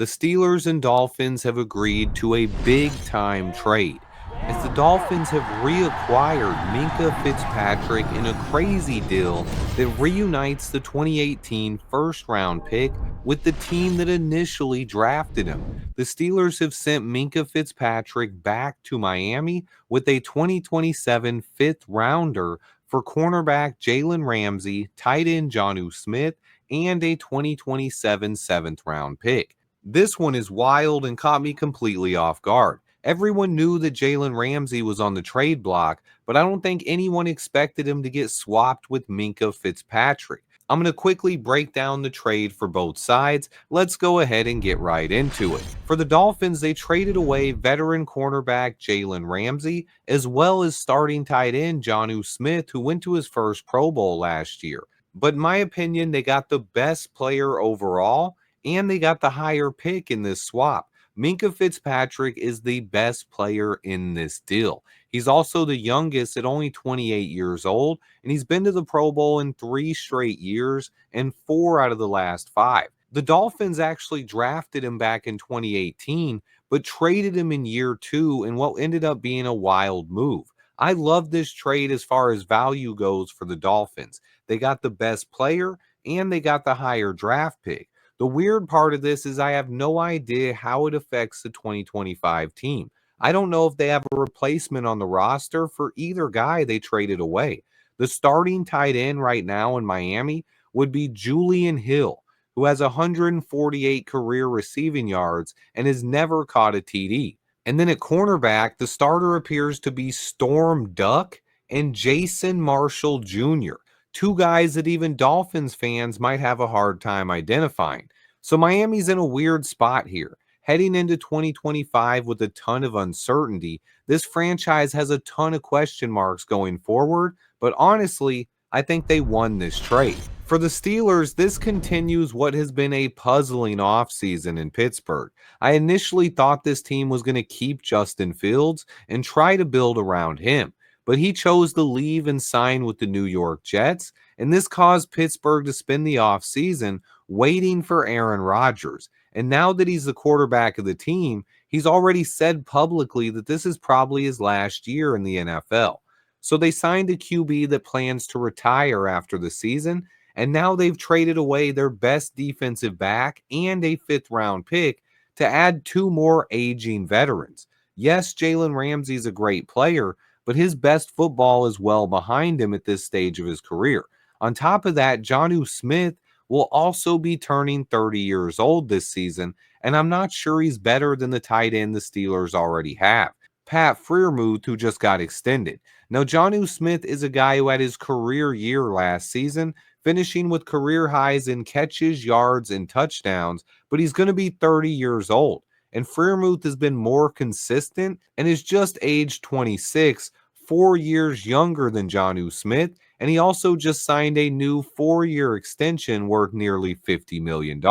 The Steelers and Dolphins have agreed to a big-time trade, as the Dolphins have reacquired Minkah Fitzpatrick in a crazy deal that reunites the 2018 first-round pick with the team that initially drafted him. The Steelers have sent Minkah Fitzpatrick back to Miami with a 2027 fifth-rounder for cornerback Jalen Ramsey, tight end Jonnu Smith, and a 2027 seventh-round pick. This one is wild and caught me completely off guard. Everyone knew that Jalen Ramsey was on the trade block, but I don't think anyone expected him to get swapped with Minkah Fitzpatrick. I'm going to quickly break down the trade for both sides. Let's go ahead and get right into it. For the Dolphins, they traded away veteran cornerback Jalen Ramsey, as well as starting tight end Jonnu Smith, who went to his first Pro Bowl last year. But in my opinion, they got the best player overall, and they got the higher pick in this swap. Minkah Fitzpatrick is the best player in this deal. He's also the youngest at only 28 years old, and he's been to the Pro Bowl in 3 straight years and 4 out of the last 5. The Dolphins actually drafted him back in 2018, but traded him in year 2 in what ended up being a wild move. I love this trade as far as value goes for the Dolphins. They got the best player and they got the higher draft pick. The weird part of this is I have no idea how it affects the 2025 team. I don't know if they have a replacement on the roster for either guy they traded away. The starting tight end right now in Miami would be Julian Hill, who has 148 career receiving yards and has never caught a TD. And then at cornerback, the starter appears to be Storm Duck and Jason Marshall Jr., 2 guys that even Dolphins fans might have a hard time identifying. So Miami's in a weird spot here. Heading into 2025 with a ton of uncertainty, this franchise has a ton of question marks going forward, but honestly, I think they won this trade. For the Steelers, this continues what has been a puzzling offseason in Pittsburgh. I initially thought this team was going to keep Justin Fields and try to build around him, but he chose to leave and sign with the New York Jets, and this caused Pittsburgh to spend the offseason waiting for Aaron Rodgers. And now that he's the quarterback of the team, he's already said publicly that this is probably his last year in the NFL. So they signed a QB that plans to retire after the season, and now they've traded away their best defensive back and a fifth-round pick to add 2 more aging veterans. Yes, Jalen Ramsey's a great player, but his best football is well behind him at this stage of his career. On top of that, Jonnu Smith will also be turning 30 years old this season, and I'm not sure he's better than the tight end the Steelers already have, Pat Freiermuth, who just got extended. Now, Jonnu Smith is a guy who had his career year last season, finishing with career highs in catches, yards, and touchdowns, but he's going to be 30 years old. And Freiermuth has been more consistent and is just age 26, 4 years younger than Jonnu Smith, and he also just signed a new 4-year extension worth nearly $50 million.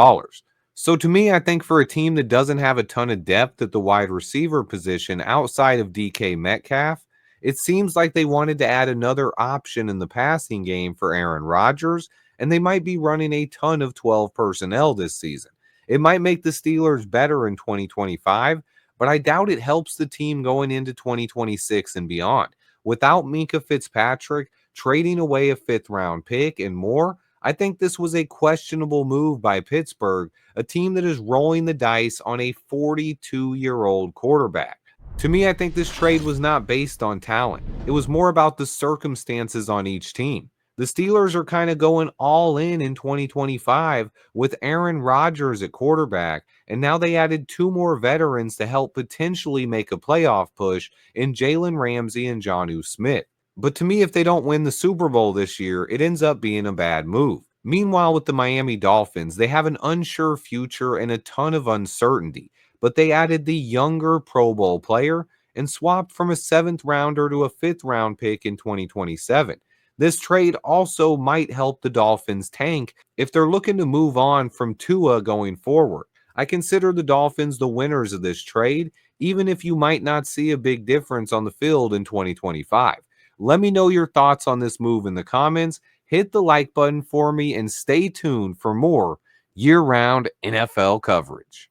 So to me, I think for a team that doesn't have a ton of depth at the wide receiver position outside of DK Metcalf, it seems like they wanted to add another option in the passing game for Aaron Rodgers, and they might be running a ton of 12 personnel this season. It might make the Steelers better in 2025, but I doubt it helps the team going into 2026 and beyond. Without Minkah Fitzpatrick, trading away a 5th-round pick and more, I think this was a questionable move by Pittsburgh, a team that is rolling the dice on a 42-year-old quarterback. To me, I think this trade was not based on talent. It was more about the circumstances on each team. The Steelers are kind of going all in 2025 with Aaron Rodgers at quarterback, and now they added 2 more veterans to help potentially make a playoff push in Jalen Ramsey and Jonnu Smith. But to me, if they don't win the Super Bowl this year, it ends up being a bad move. Meanwhile, with the Miami Dolphins, they have an unsure future and a ton of uncertainty, but they added the younger Pro Bowl player and swapped from a 7th rounder to a 5th round pick in 2027. This trade also might help the Dolphins tank if they're looking to move on from Tua going forward. I consider the Dolphins the winners of this trade, even if you might not see a big difference on the field in 2025. Let me know your thoughts on this move in the comments. Hit the like button for me and stay tuned for more year-round NFL coverage.